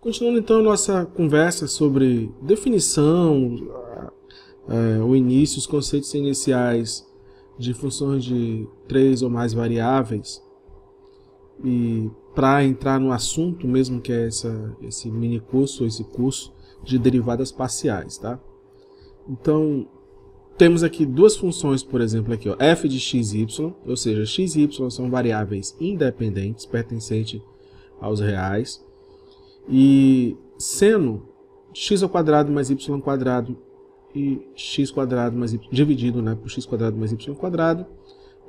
Continuando então nossa conversa sobre definição, o início, os conceitos iniciais de funções de 3 ou mais variáveis, e para entrar no assunto mesmo que é esse mini curso, esse curso de derivadas parciais, tá? Então, temos aqui duas funções, por exemplo, aqui, ó, f de x e y, ou seja, x e y são variáveis independentes, pertencentes aos reais, e seno x ao quadrado mais y quadrado e x quadrado mais y dividido, né, por x quadrado mais y quadrado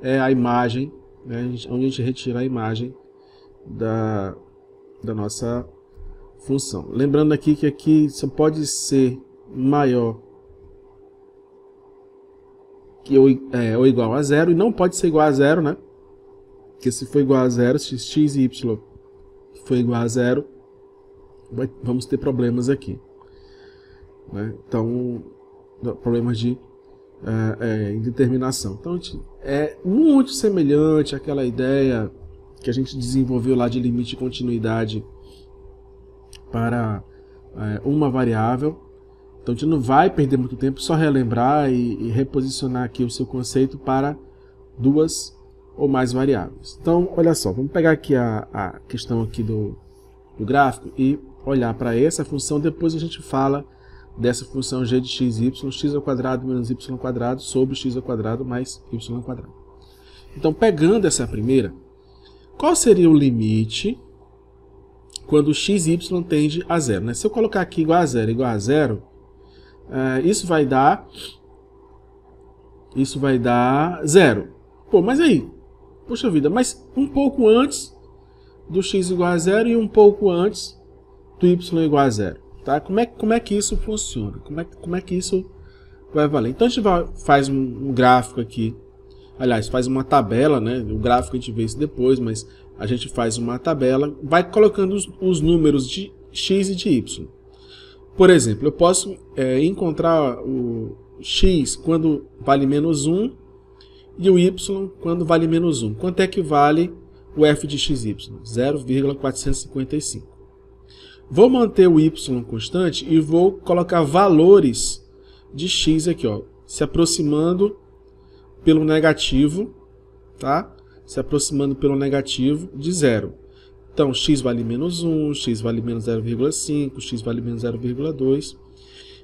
é a imagem, né, onde a gente retira a imagem da nossa função. Lembrando aqui que aqui só pode ser maior que ou igual a zero, e não pode ser igual a zero, né? Porque se for igual a zero, se x e y for igual a zero, vamos ter problemas aqui, né? Então, problemas de indeterminação. Então, é muito semelhante àquela ideia que a gente desenvolveu lá de limite de continuidade para uma variável. Então, a gente não vai perder muito tempo, só relembrar e reposicionar aqui o seu conceito para duas ou mais variáveis. Então, olha só, vamos pegar aqui a questão aqui do gráfico e olhar para essa função. Depois a gente fala dessa função g de x e y, x ao quadrado menos y quadrado sobre x ao quadrado mais y quadrado. Então, pegando essa primeira, qual seria o limite quando x e y tende a zero, né? Se eu colocar aqui igual a zero, isso vai dar zero. Pô, mas aí, poxa vida, mas um pouco antes do x igual a zero e um pouco antes do y igual a zero, tá? Como é que isso funciona? Como é que isso vai valer? Então a gente faz um gráfico aqui, aliás, faz uma tabela, né? O gráfico a gente vê isso depois, mas a gente faz uma tabela, vai colocando os números de x e de y. Por exemplo, eu posso encontrar o x quando vale menos 1 e o y quando vale menos 1. Quanto é que vale o f de x e y? 0,455. Vou manter o y constante e vou colocar valores de x aqui, ó, se aproximando pelo negativo, tá? Se aproximando pelo negativo de zero. Então, x vale menos 1, x vale menos 0,5, x vale menos 0,2.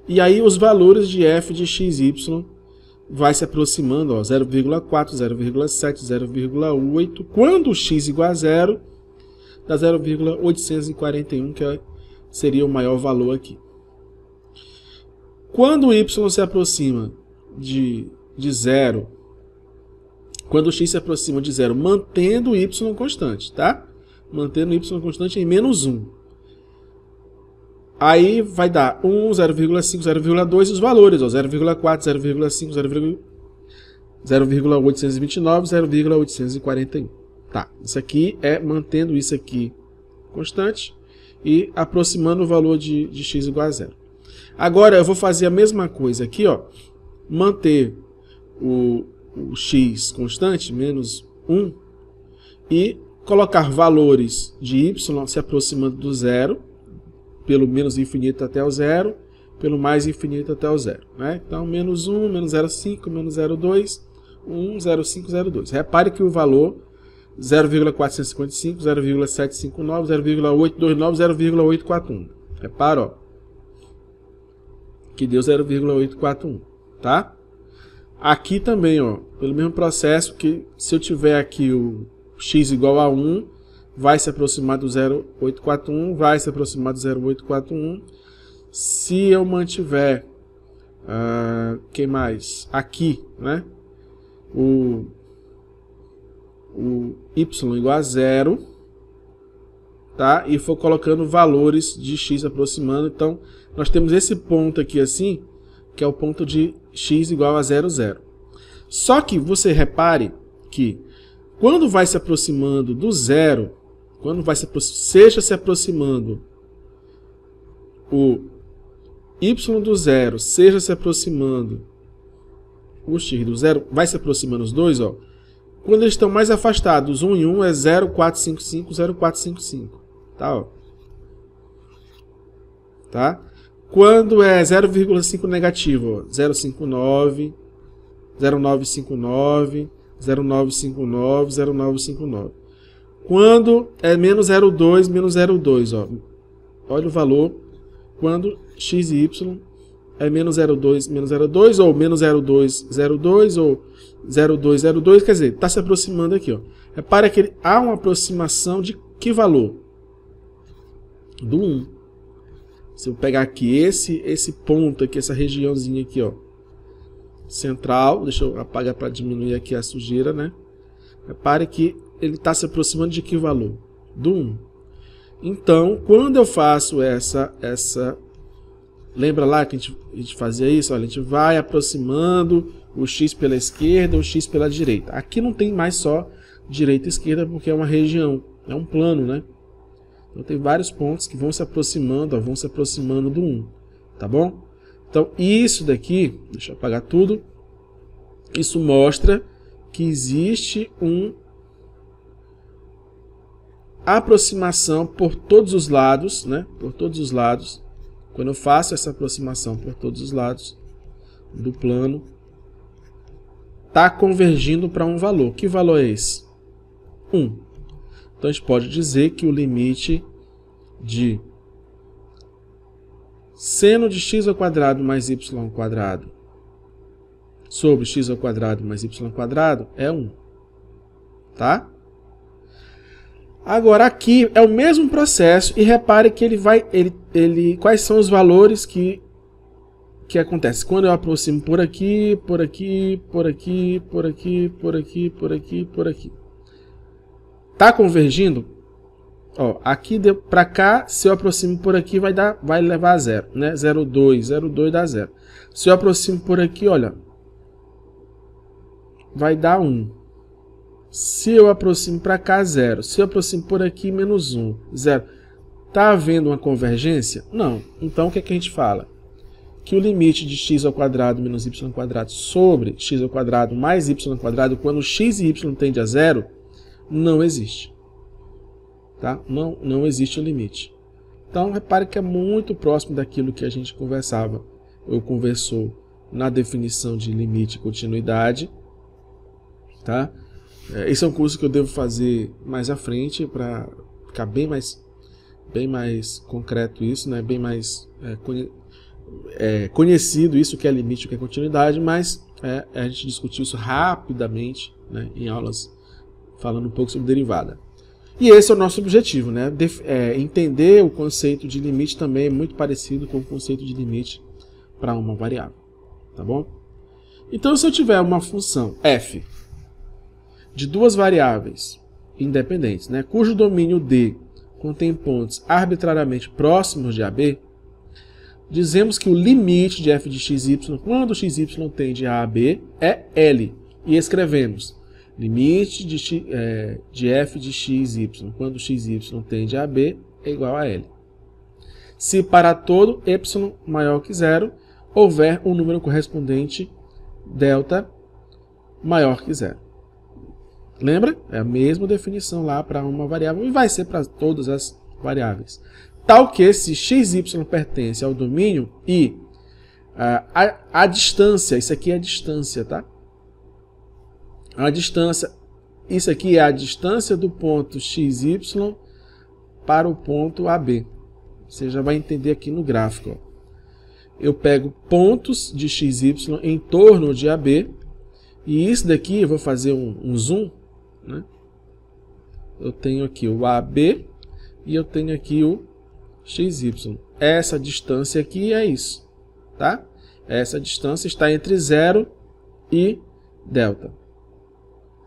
E aí os valores de f de x e y vai se aproximando, 0,4, 0,7, 0,8. Quando x igual a zero, dá 0,841, que seria o maior valor aqui. Quando o y se aproxima de zero, quando o x se aproxima de zero, mantendo o y constante, tá? Mantendo o y constante em menos 1. Aí vai dar 1, 0,5, 0,2 os valores, 0,4, 0,5, 0,829, 0,841. Tá, isso aqui é mantendo isso aqui constante e aproximando o valor de x igual a zero. Agora eu vou fazer a mesma coisa aqui, ó, manter o x constante, menos 1, e colocar valores de y se aproximando do zero, pelo menos infinito até o zero, pelo mais infinito até o zero, né? Então, menos 1, menos 0,5, menos 0,2, 1, 0,5, 0,2. Repare que o valor 0,455, 0,759, 0,829, 0,841. Repara, ó, que deu 0,841, tá? Aqui também, ó, pelo mesmo processo, que se eu tiver aqui o x igual a 1, vai se aproximar do 0,841, vai se aproximar do 0,841. Se eu mantiver, quem mais? Aqui, né? O y igual a 0, tá? E for colocando valores de x aproximando. Então, nós temos esse ponto aqui assim, que é o ponto de x igual a 0, 0. Só que você repare que quando vai se aproximando do zero, seja se aproximando o y do zero, seja se aproximando o x do zero, vai se aproximando os dois, ó. Quando eles estão mais afastados, 1 e 1 é 0,455, 0,455, tá, ó. tá? Quando é 0,5 negativo, ó, 0,59, 0,959, 0,959, 0,959. Quando é menos 0,2, menos 0,2, ó. Olha o valor. Quando x e y é menos 0,2, menos 0,2, ou menos 0,2, 0,2, ou 0,2, 0,2, quer dizer, está se aproximando aqui, ó. Repara que há uma aproximação de que valor? Do 1. Se eu pegar aqui esse ponto aqui, essa regiãozinha aqui, ó, central, deixa eu apagar para diminuir aqui a sujeira, né? Repare que ele está se aproximando de que valor? Do 1. Então, quando eu faço essa lembra lá que a gente fazia isso? Olha, a gente vai aproximando o x pela esquerda, o x pela direita. Aqui não tem mais só direita e esquerda, porque é uma região, é um plano, né? Então tem vários pontos que vão se aproximando, ó, vão se aproximando do 1, tá bom? Então isso daqui, deixa eu apagar tudo, isso mostra que existe uma aproximação por todos os lados, né? Por todos os lados. Quando eu faço essa aproximação por todos os lados do plano, está convergindo para um valor. Que valor é esse? 1. Então a gente pode dizer que o limite de seno de x ao quadrado mais y ao quadrado sobre x ao quadrado mais y ao quadrado é 1. Tá? Agora aqui é o mesmo processo e repare que quais são os valores que acontece quando eu aproximo por aqui, por aqui, por aqui, por aqui, por aqui, por aqui, por aqui. Tá convergindo? Ó, aqui para cá, se eu aproximo por aqui, vai levar a 0, né? 0,2, 0,2 dá 0. Se eu aproximo por aqui, olha, vai dar 1. Se eu aproximo para cá, 0. Se eu aproximo por aqui, menos 1, 0. Tá havendo uma convergência? Não. Então, o que é que a gente fala? Que o limite de x ao quadrado menos y ao quadrado sobre x ao quadrado mais y ao quadrado, quando x e y tende a 0, não existe. Tá? Não existe o limite. Então, repare que é muito próximo daquilo que a gente conversava, ou conversou na definição de limite e continuidade. Tá? Esse é um curso que eu devo fazer mais à frente, para ficar bem mais concreto isso, né? Bem mais conhecido isso que é limite e o que é continuidade, mas a gente discutiu isso rapidamente, né? Em aulas falando um pouco sobre derivada. E esse é o nosso objetivo, né? Entender o conceito de limite também é muito parecido com o conceito de limite para uma variável, tá bom? Então, se eu tiver uma função f de duas variáveis independentes, né, cujo domínio D contém pontos arbitrariamente próximos de AB, dizemos que o limite de f de xy, quando xy tende a AB, é L. E escrevemos limite de f de xy, quando xy tende a AB, é igual a L. Se para todo y maior que 0, houver um número correspondente delta maior que 0. Lembra? É a mesma definição lá para uma variável e vai ser para todas as variáveis. Tal que se xy pertence ao domínio e a distância, isso aqui é a distância, tá? A distância, isso aqui é a distância do ponto xy para o ponto AB. Você já vai entender aqui no gráfico. Ó. Eu pego pontos de xy em torno de AB e isso daqui eu vou fazer um zoom. Né? Eu tenho aqui o AB e eu tenho aqui o XY. Essa distância aqui é isso. Tá? Essa distância está entre 0 e delta.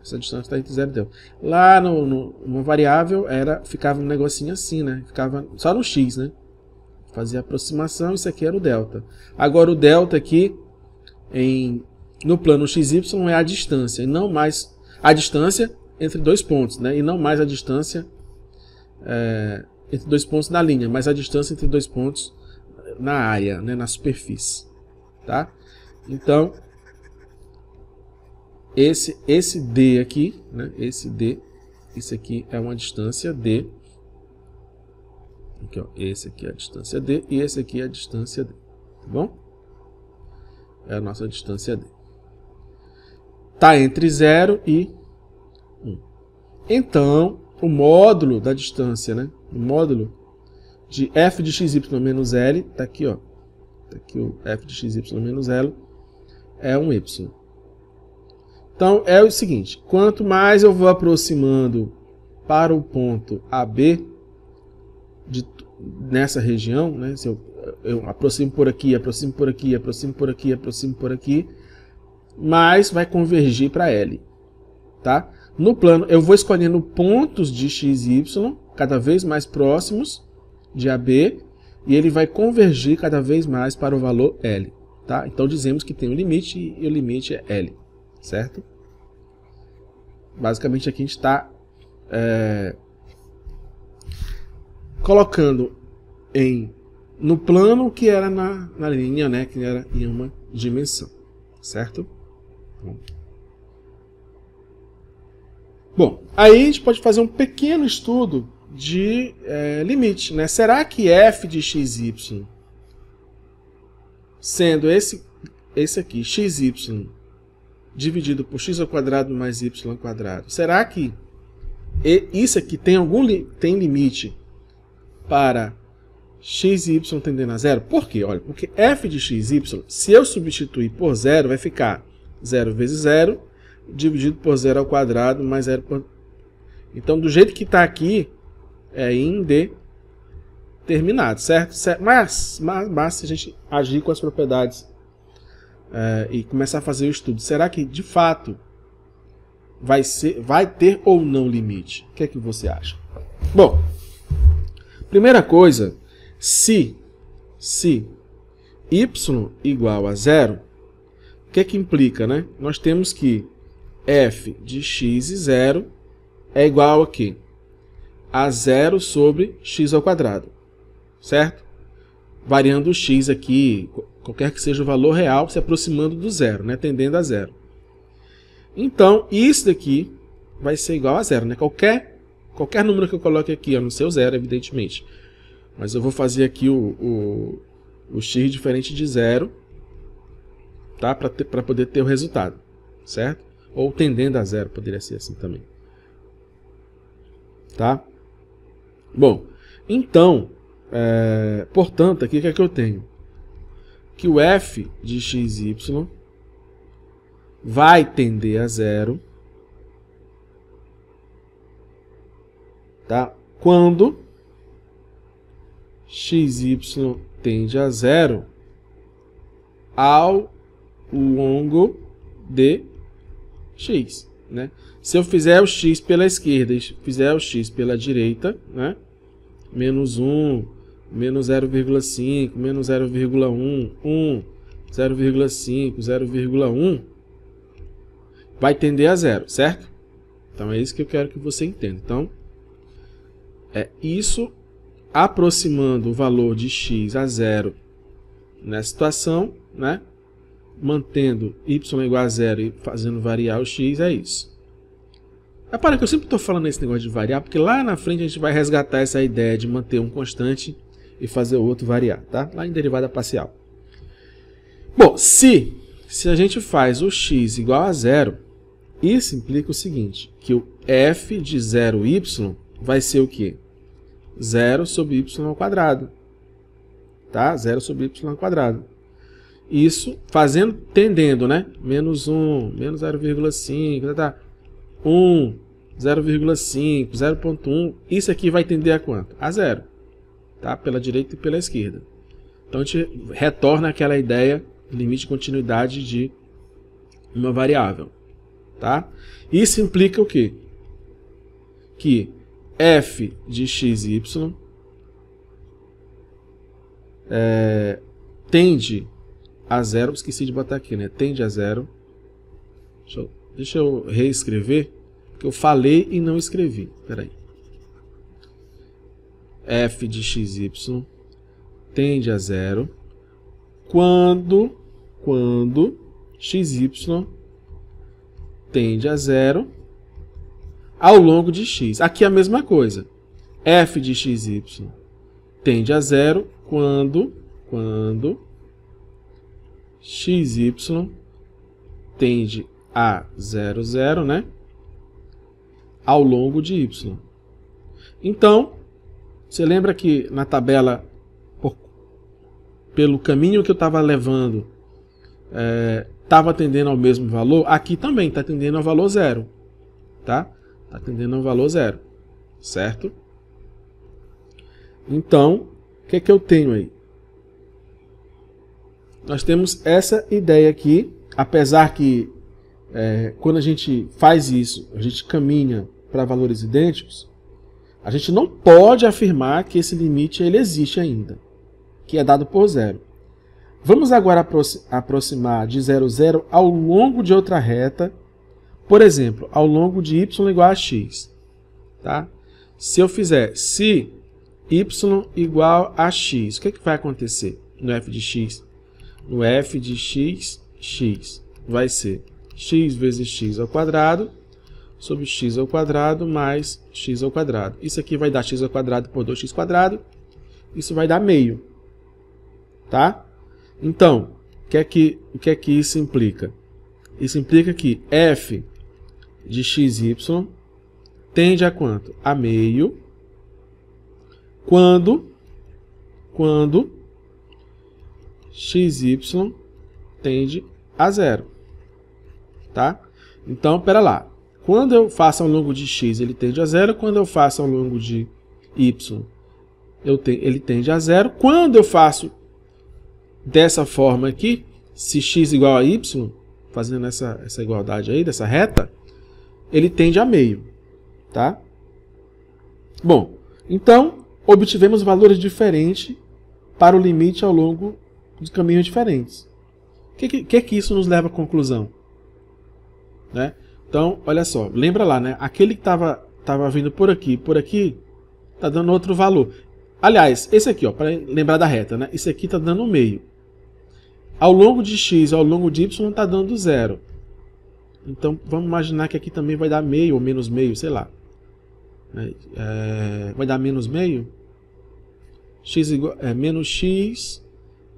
Essa distância está entre 0 e delta. Lá numa variável ficava um negocinho assim, né? Ficava só no x, né? Fazia aproximação, isso aqui era o delta. Agora o delta aqui no plano XY é a distância, e não mais a distância entre dois pontos, né? E não mais a distância entre dois pontos na linha, mas a distância entre dois pontos na área, né? Na superfície, tá? Então esse D aqui, né? Esse D, isso aqui é uma distância D. Aqui, ó, esse aqui é a distância D e esse aqui é a distância D, tá bom? É a nossa distância D. Está entre 0 e 1. Então, o módulo da distância, né? O módulo de f de xy menos L, está aqui, ó. Está aqui o f de xy menos L, é um y. Então, é o seguinte, quanto mais eu vou aproximando para o ponto AB, nessa região, né? Se eu aproximo por aqui, aproximo por aqui, aproximo por aqui, aproximo por aqui, mais vai convergir para L, tá? No plano, eu vou escolhendo pontos de x e y cada vez mais próximos de AB e ele vai convergir cada vez mais para o valor L, tá? Então dizemos que tem um limite e o limite é L, certo? Basicamente aqui a gente está colocando no plano que era na linha, né, que era em uma dimensão, certo? Bom, aí a gente pode fazer um pequeno estudo de limite, né? Será que f de xy, sendo esse aqui, xy, dividido por x ao quadrado mais y ao quadrado, será que isso aqui tem limite para x e y tendendo a zero? Por quê? Olha, porque f de xy, se eu substituir por zero, vai ficar 0 vezes 0, dividido por 0 ao quadrado, mais 0 por... Então, do jeito que está aqui, é indeterminado, certo? Mas se a gente agir com as propriedades e começar a fazer o estudo, será que, de fato, vai ter ou não limite? O que é que você acha? Bom, primeira coisa, se y igual a 0, o que é que implica, né? Nós temos que f de x e 0 é igual a quê? A 0 sobre x ao quadrado, certo? Variando o x aqui, qualquer que seja o valor real, se aproximando do zero, né? Tendendo a 0. Então, isso daqui vai ser igual a 0, né? Qualquer número que eu coloque aqui, a não ser o 0, evidentemente. Mas eu vou fazer aqui o x diferente de 0, tá? Para poder ter o resultado, certo? Ou tendendo a 0, poderia ser assim também. Tá? Bom, então, portanto, aqui o que é que eu tenho? Que o f de x e y vai tender a 0, tá? Quando x e y tende a 0 ao longo de x, né? Se eu fizer o x pela esquerda e fizer o x pela direita, né? Menos 1, menos 0,5, menos 0,1, 1, 0,5, 0,1, vai tender a 0, certo? Então é isso que eu quero que você entenda. Então, isso aproximando o valor de x a 0 nessa situação, né? Mantendo y igual a 0 e fazendo variar o x, é isso. Repara que eu sempre estou falando esse negócio de variar, porque lá na frente a gente vai resgatar essa ideia de manter um constante e fazer o outro variar, tá? Lá em derivada parcial. Bom, se a gente faz o x igual a 0, isso implica o seguinte, que o f de 0y vai ser o quê? 0 sobre y ao quadrado. Tá? 0 sobre y ao quadrado. Isso tendendo, né? Menos 1, menos 0,5, tá? 1, 0,5, 0,1. Isso aqui vai tender a quanto? A 0. Tá? Pela direita e pela esquerda. Então a gente retorna àquela ideia de limite de continuidade de uma variável. Tá? Isso implica o quê? Que f de x e y tende a 0, esqueci de botar aqui, né? Tende a 0. Deixa eu reescrever, porque eu falei e não escrevi. Espera aí. F de x e y tende a 0 quando x e y tende a 0 ao longo de x. Aqui é a mesma coisa. F de x e y tende a zero quando xy tende a 0, 0, né? Ao longo de y. Então, você lembra que na tabela, pelo caminho que eu estava levando, estava tendendo ao mesmo valor? Aqui também está tendendo ao valor 0. Tá? Está tendendo ao valor 0. Certo? Então, o que é que eu tenho aí? Nós temos essa ideia aqui, apesar que quando a gente faz isso, a gente caminha para valores idênticos, a gente não pode afirmar que esse limite ele existe ainda, que é dado por 0. Vamos agora aproximar de 0, 0 ao longo de outra reta, por exemplo, ao longo de y igual a x. Tá? Se eu fizer se y igual a x, o que vai acontecer no f de x? No f de x, x vai ser x vezes x ao quadrado sobre x ao quadrado mais x ao quadrado. Isso aqui vai dar x ao quadrado por 2x quadrado. Isso vai dar meio. Tá? Então, o que é que isso implica? Isso implica que f de xy tende a quanto? A meio quando xy tende a 0. Tá? Então, espera lá. Quando eu faço ao longo de x, ele tende a 0. Quando eu faço ao longo de y, ele tende a 0. Quando eu faço dessa forma aqui, se x igual a y, fazendo essa igualdade aí, dessa reta, ele tende a meio. Tá? Bom, então, obtivemos valores diferentes para o limite ao longo de caminhos diferentes. O que isso nos leva à conclusão? Né? Então, olha só, lembra lá, né? Aquele que estava vindo por aqui, está dando outro valor. Aliás, esse aqui, para lembrar da reta, né? Esse aqui está dando meio. Ao longo de x, ao longo de y, está dando 0. Então, vamos imaginar que aqui também vai dar meio ou menos meio, sei lá. Vai dar menos meio? Menos x,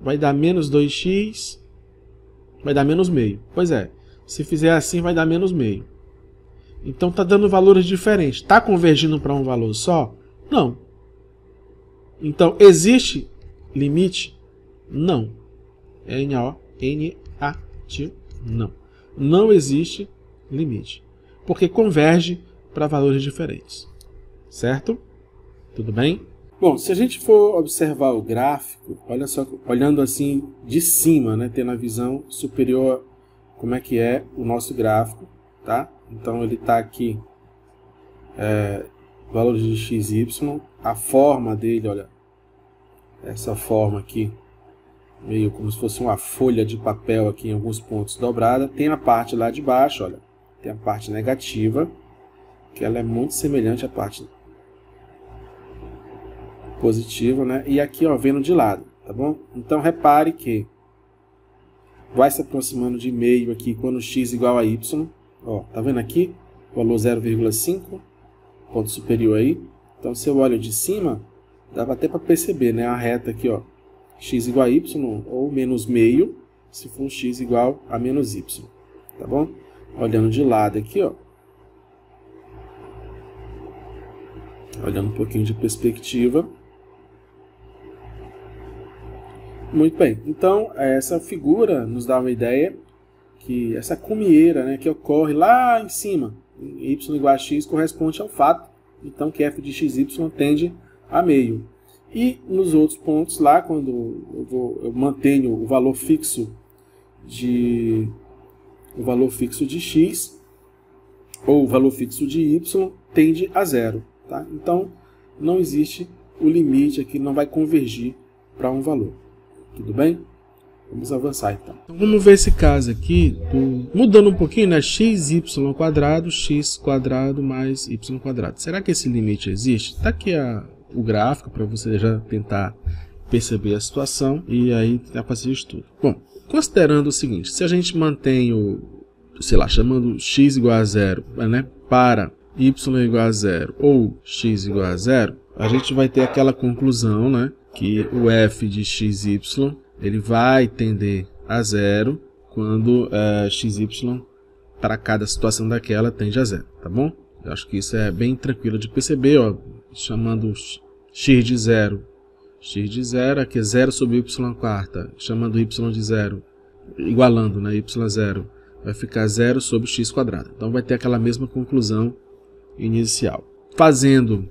vai dar menos 2x, vai dar menos meio. Pois é. Se fizer assim, vai dar menos meio. Então, está dando valores diferentes. Está convergindo para um valor só? Não. Então, existe limite? Não. N-O-N-A-T, não. Não existe limite. Porque converge para valores diferentes. Certo? Tudo bem? Bom, se a gente for observar o gráfico, olha só, olhando assim de cima, né, tendo a visão superior, como é que é o nosso gráfico, tá? Então ele está aqui, valores de x, y, a forma dele, olha, essa forma aqui, meio como se fosse uma folha de papel aqui em alguns pontos dobrada. Tem a parte lá de baixo, olha, tem a parte negativa, que ela é muito semelhante à parte positiva, né? E aqui, ó, vendo de lado, tá bom? Então repare que vai se aproximando de meio aqui quando x igual a y. Ó, tá vendo aqui? Valor 0,5, ponto superior aí. Então, se eu olho de cima, dá até para perceber, né? A reta aqui, ó, x igual a y ou menos meio, se for x igual a menos y, tá bom? Olhando de lado aqui, ó, olhando um pouquinho de perspectiva. Muito bem, então essa figura nos dá uma ideia que essa cumieira, né, que ocorre lá em cima, y igual a x, corresponde ao fato, então, que f de xy tende a meio. E nos outros pontos lá, quando eu mantenho o valor fixo de x, ou o valor fixo de y, tende a 0. Tá? Então, não existe o limite aqui, não vai convergir para um valor. Tudo bem? Vamos avançar então. Vamos ver esse caso aqui, mudando um pouquinho, né? xy quadrado, x quadrado mais y quadrado. Será que esse limite existe? Está aqui o gráfico para você já tentar perceber a situação e aí tentar fazer o estudo. Bom, considerando o seguinte, se a gente mantém sei lá, chamando x igual a 0, né, para y igual a 0 ou x igual a 0, a gente vai ter aquela conclusão, né, que o f de xy ele vai tender a zero quando xy para cada situação daquela tende a zero, tá bom? Eu acho que isso é bem tranquilo de perceber, ó, chamando x de zero, aqui é 0 sobre y quarta, chamando y de zero, igualando, né, y0, vai ficar 0 sobre x quadrado. Então vai ter aquela mesma conclusão inicial. Fazendo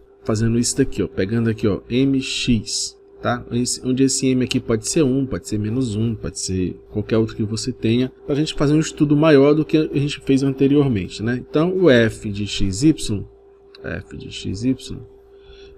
isso daqui, ó, pegando aqui, ó, mx, tá? Onde esse m aqui pode ser 1, pode ser menos 1, pode ser qualquer outro que você tenha, para a gente fazer um estudo maior do que a gente fez anteriormente, né? Então o f de xy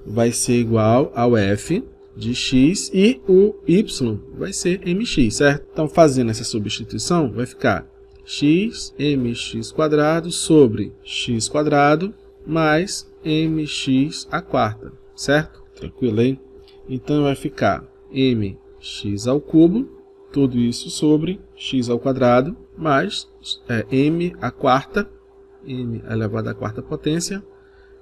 vai ser igual ao f de x e o y vai ser mx, certo? Então fazendo essa substituição vai ficar x mx quadrado sobre x quadrado mais mx a quarta, certo? Tranquilo aí? Então vai ficar mx ao cubo, tudo isso sobre x ao quadrado, mais m a quarta, m elevado à quarta potência,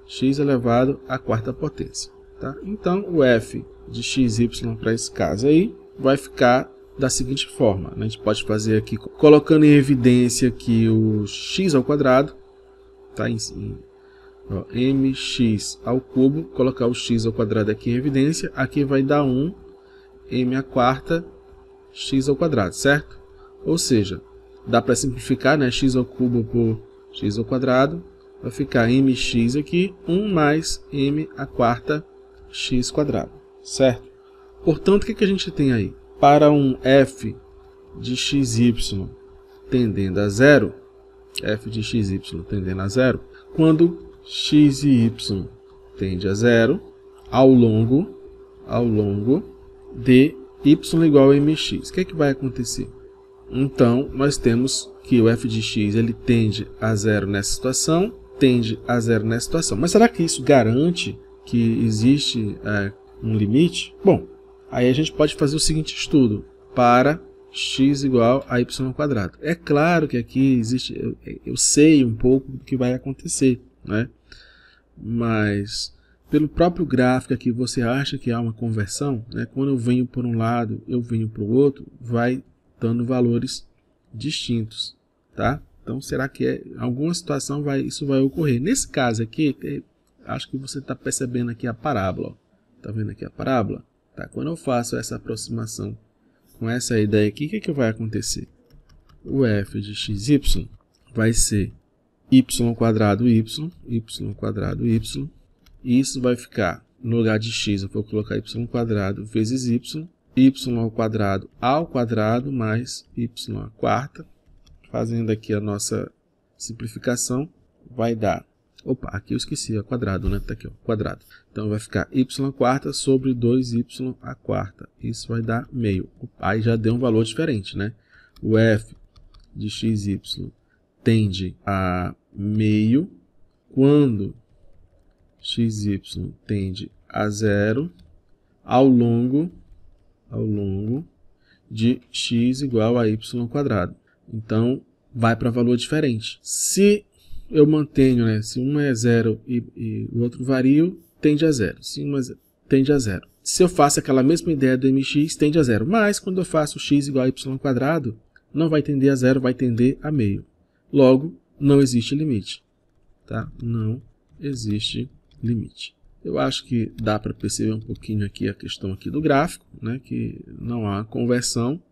x elevado à quarta potência. Tá? Então o f de xy para esse caso aí vai ficar da seguinte forma. A gente pode fazer aqui, colocando em evidência que o x ao quadrado, tá? Ó, mx ao cubo, colocar o x ao quadrado aqui em evidência, aqui vai dar 1 m a quarta x ao quadrado, certo? Ou seja, dá para simplificar, né? X ao cubo por x ao quadrado, vai ficar mx aqui, 1 mais m a quarta x quadrado, certo? Portanto, o que a gente tem aí? Para um f de xy tendendo a zero, quando x e y tende a zero, ao longo de y igual a mx. O que vai acontecer? Então, nós temos que o f de x ele tende a zero nessa situação, Mas será que isso garante que existe um limite? Bom, aí a gente pode fazer o seguinte estudo para x igual a y quadrado. É claro que aqui existe, eu sei um pouco do que vai acontecer, né? Mas pelo próprio gráfico aqui você acha que há uma conversão, né? Quando eu venho por um lado, eu venho para o outro, vai dando valores distintos, tá? Então será que em alguma situação isso vai ocorrer? Nesse caso aqui, acho que você está percebendo aqui a parábola. Está vendo aqui a parábola? Tá? Quando eu faço essa aproximação com essa ideia aqui, o que vai acontecer? O f de xy vai ser y quadrado, e isso vai ficar, no lugar de x, eu vou colocar y quadrado vezes y ao quadrado mais y à quarta. Fazendo aqui a nossa simplificação, vai dar... Opa, aqui eu esqueci, é quadrado, né? Tá aqui, ó, quadrado. Então vai ficar y quarta sobre 2y à quarta. Isso vai dar meio. Aí já deu um valor diferente, né? O f de xy tende a meio quando xy tende a zero ao longo de x igual a y quadrado. Então, vai para valor diferente. Se eu mantenho, né, se um é zero e o outro vario, tende a zero. Se uma tende a zero. Se eu faço aquela mesma ideia do mx, tende a zero. Mas, quando eu faço x igual a y quadrado, não vai tender a zero, vai tender a meio. Logo, não existe limite. Tá? Não existe limite. Eu acho que dá para perceber um pouquinho aqui a questão aqui do gráfico, né, que não há conversão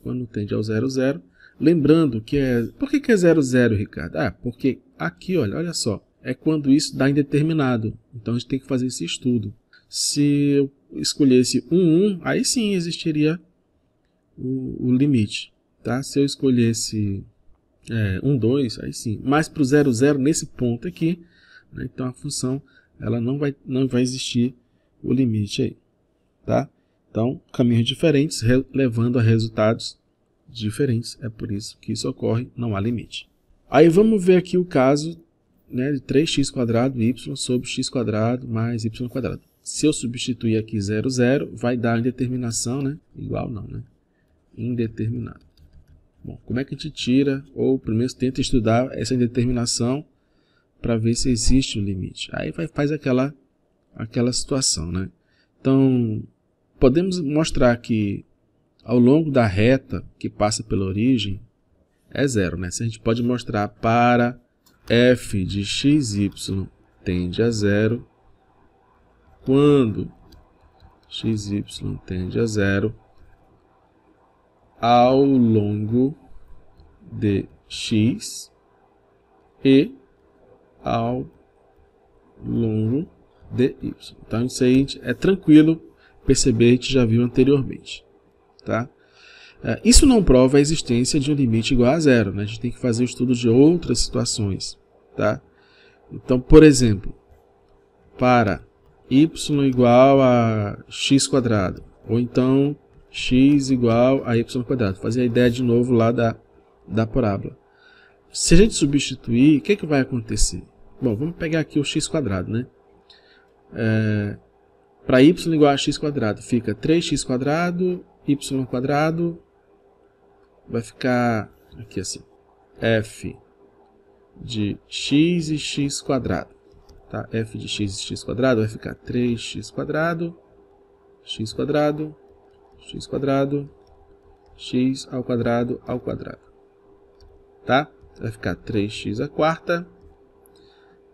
quando tende ao 0, 0. Lembrando que Por que é 0, 0, Ricardo? Porque aqui, olha só, é quando isso dá indeterminado. Então a gente tem que fazer esse estudo. Se eu escolhesse 1, 1, aí sim existiria o limite. Tá? Se eu escolhesse 1, 2, aí sim. Mas para o 0, 0, nesse ponto aqui, né, então a função ela não vai existir o limite aí. Tá? Então, caminhos diferentes levando a resultados diferentes, é por isso que isso ocorre, não há limite. Aí vamos ver aqui o caso, né, de 3x² y sobre x² mais y². Se eu substituir aqui 0, 0, vai dar indeterminação, né? Igual não, né? Indeterminado. Bom, como é que a gente tira, ou primeiro tenta estudar essa indeterminação para ver se existe um limite. Aí faz aquela aquela situação, né? Então, podemos mostrar que ao longo da reta que passa pela origem é zero, né? Se a gente pode mostrar para f de xy tende a zero, quando xy tende a zero, ao longo de x e ao longo de y. Então isso aí é tranquilo perceber, a gente já viu anteriormente, tá? Isso não prova a existência de um limite igual a zero, né? A gente tem que fazer o estudo de outras situações, tá? Então, por exemplo, para y igual a x², ou então x igual a y². Fazer a ideia de novo lá da parábola. Se a gente substituir, o que vai acontecer? Bom, vamos pegar aqui o x², né? Para y igual a x², fica 3x², y² vai ficar aqui assim, f de x e x², tá? F de x e x² vai ficar 3x², x², x², x ao quadrado, tá? Vai ficar 3x²,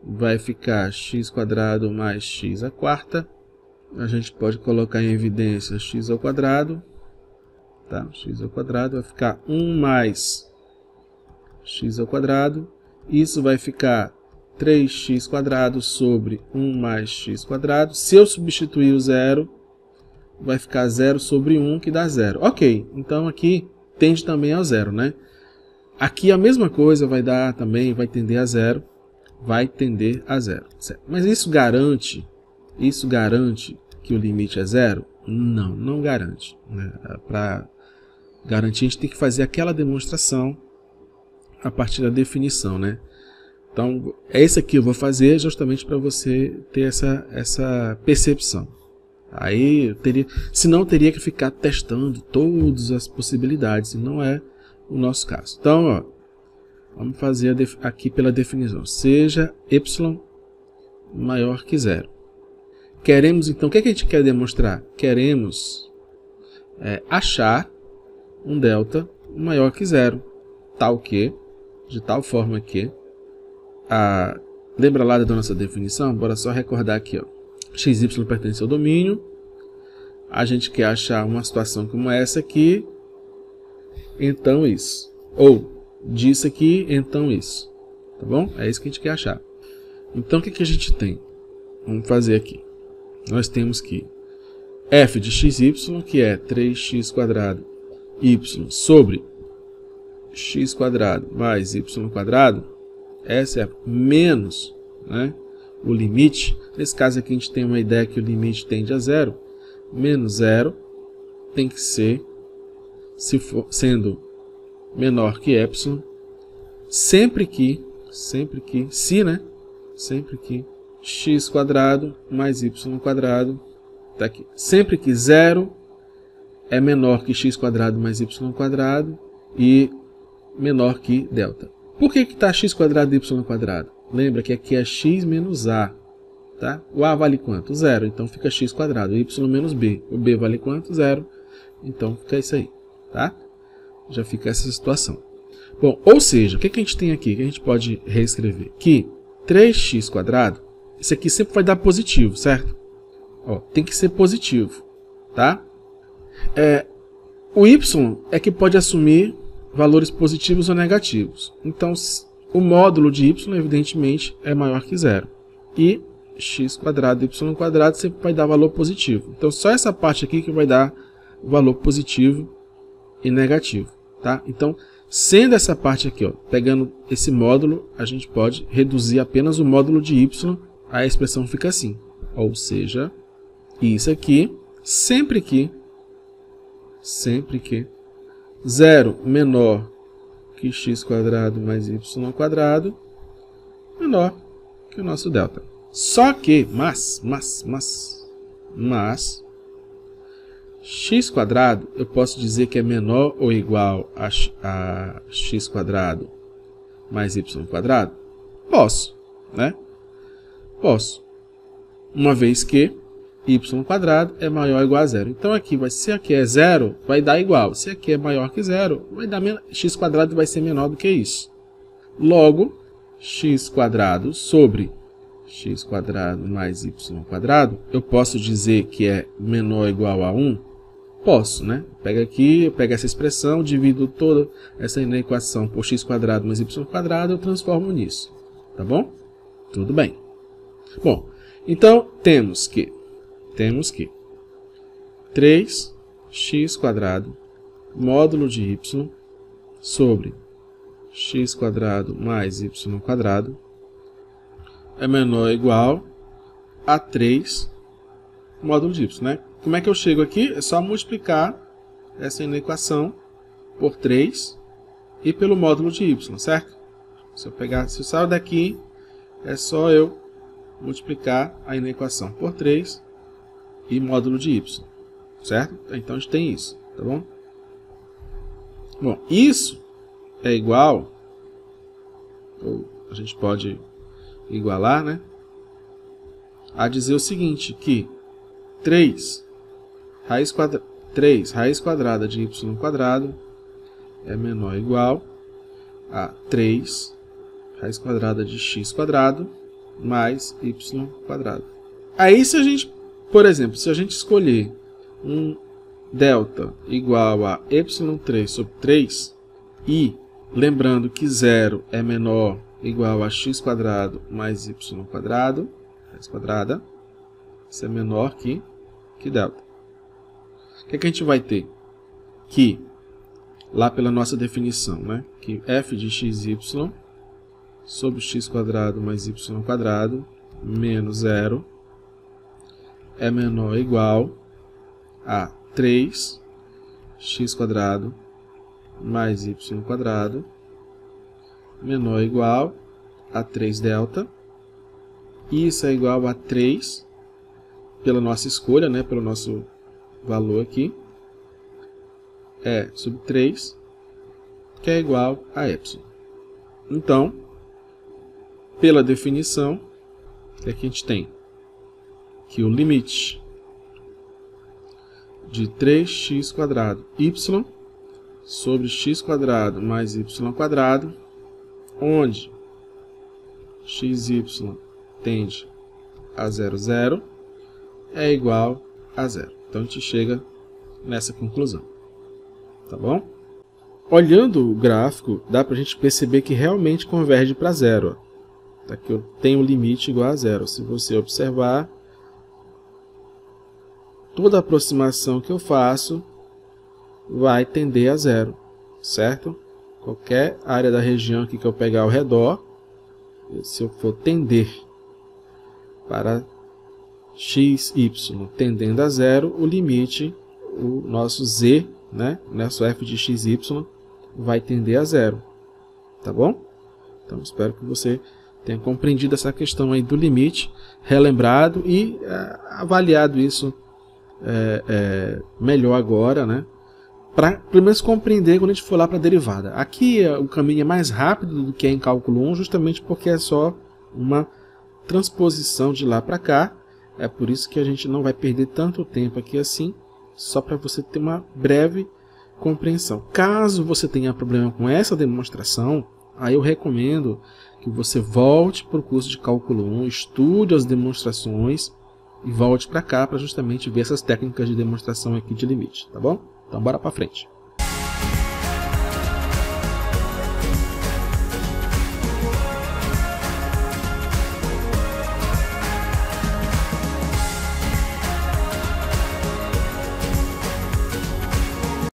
vai ficar x² mais x². A gente pode colocar em evidência x², tá? x² vai ficar 1 mais x². Isso vai ficar 3x² sobre 1 mais x². Se eu substituir o zero, vai ficar 0 sobre 1, que dá 0. Ok, então aqui tende também ao zero, né? Aqui a mesma coisa vai dar também, vai tender a zero. Vai tender a zero. Certo? Mas isso garante que o limite é zero? Não, não garante. Né? Para garantir, a gente tem que fazer aquela demonstração a partir da definição, né? Então, esse aqui eu vou fazer justamente para você ter essa percepção. Aí, senão teria que ficar testando todas as possibilidades, e não é o nosso caso. Então, ó, vamos fazer aqui pela definição. Seja y maior que zero. Queremos, então, o que a gente quer demonstrar? Queremos achar um delta maior que zero. De tal forma que, lembra lá da nossa definição? Bora só recordar aqui, ó. xy pertence ao domínio. A gente quer achar uma situação como essa aqui. Então isso. Ou disso aqui, então isso. Tá bom? É isso que a gente quer achar. Então o que a gente tem? Vamos fazer aqui. Nós temos que f de xy, que é 3x² y sobre x² mais y², essa é menos, né, o limite. Nesse caso aqui a gente tem uma ideia que o limite tende a zero. Menos zero tem que ser, sendo menor que epsilon, sempre que x² mais y² tá aqui. Sempre que zero é menor que x² mais y² e menor que delta. Por que está x² e y²? Lembra que aqui é x menos a. Tá? O a vale quanto? Zero. Então fica x². O y menos b. O b vale quanto? Zero. Então fica isso aí. Tá? Já fica essa situação. Bom, ou seja, o que a gente tem aqui? Que a gente pode reescrever? Que 3x², isso aqui sempre vai dar positivo, certo? Ó, tem que ser positivo. Tá? O y é que pode assumir valores positivos ou negativos. Então, o módulo de y, evidentemente, é maior que zero. E x² e y² sempre vai dar valor positivo. Então, só essa parte aqui que vai dar valor positivo e negativo. Tá? Então, sendo essa parte aqui, ó, pegando esse módulo, a gente pode reduzir apenas o módulo de y, a expressão fica assim. Ou seja, isso aqui, sempre que 0 menor que x² mais y², menor que o nosso delta. Só que, mas, x² eu posso dizer que é menor ou igual a x² mais y²? Posso, né? Posso. uma vez que y² é maior ou igual a zero. Então aqui, se aqui é zero, vai dar igual. Se aqui é maior que zero, vai dar x² vai ser menor do que isso. Logo, x² sobre x² mais y², eu posso dizer que é menor ou igual a 1? Posso, né? Pega aqui, eu pego essa expressão, divido toda essa equação por x² mais y², eu transformo nisso. Tá bom? Tudo bem. Bom, então temos que 3x² módulo de y sobre x² mais y² é menor ou igual a 3 módulo de y, né? Como é que eu chego aqui? É só multiplicar essa equação por 3 e pelo módulo de y, certo? Se eu saio daqui, é só eu multiplicar a equação por 3 e módulo de y, certo? Então a gente tem isso, tá bom? Bom, isso é igual, ou a gente pode igualar, né? A dizer o seguinte, que 3 raiz quadrada de y² é menor ou igual a 3 raiz quadrada de x² mais y². Aí se a gente, por exemplo, se a gente escolher um delta igual a y3 sobre 3 e lembrando que 0 é menor ou igual a x² mais y², raiz quadrada, isso é menor que delta. O que é que a gente vai ter? Que, lá pela nossa definição, né? Que f de xy sobre x² mais y² menos 0 é menor ou igual a 3x² mais y² menor ou igual a 3 delta. Isso é igual a 3 pela nossa escolha, né? Pelo nosso valor aqui, é sobre 3, que é igual a y. Então, pela definição, o que a gente tem? Que o limite de 3x² y sobre x² mais y², onde xy tende a 0, 0, é igual a 0. Então a gente chega nessa conclusão. Tá bom? Olhando o gráfico, dá para a gente perceber que realmente converge para 0. Aqui eu tenho um limite igual a 0. Se você observar, toda aproximação que eu faço vai tender a 0, certo? Qualquer área da região aqui que eu pegar ao redor, se eu for tender para x, y tendendo a 0, o limite, o nosso z, né, nosso f de x, y, vai tender a 0. Tá bom? Então, espero que você tenha compreendido essa questão aí do limite, relembrado e avaliado isso melhor agora, né? Para pelo menos compreender quando a gente for lá para a derivada. Aqui o caminho é mais rápido do que é em cálculo 1, justamente porque é só uma transposição de lá para cá. É por isso que a gente não vai perder tanto tempo aqui assim, só para você ter uma breve compreensão. Caso você tenha problema com essa demonstração, aí eu recomendo que você volte para o curso de cálculo 1, estude as demonstrações e volte para cá para justamente ver essas técnicas de demonstração aqui de limite, tá bom? Então bora para frente.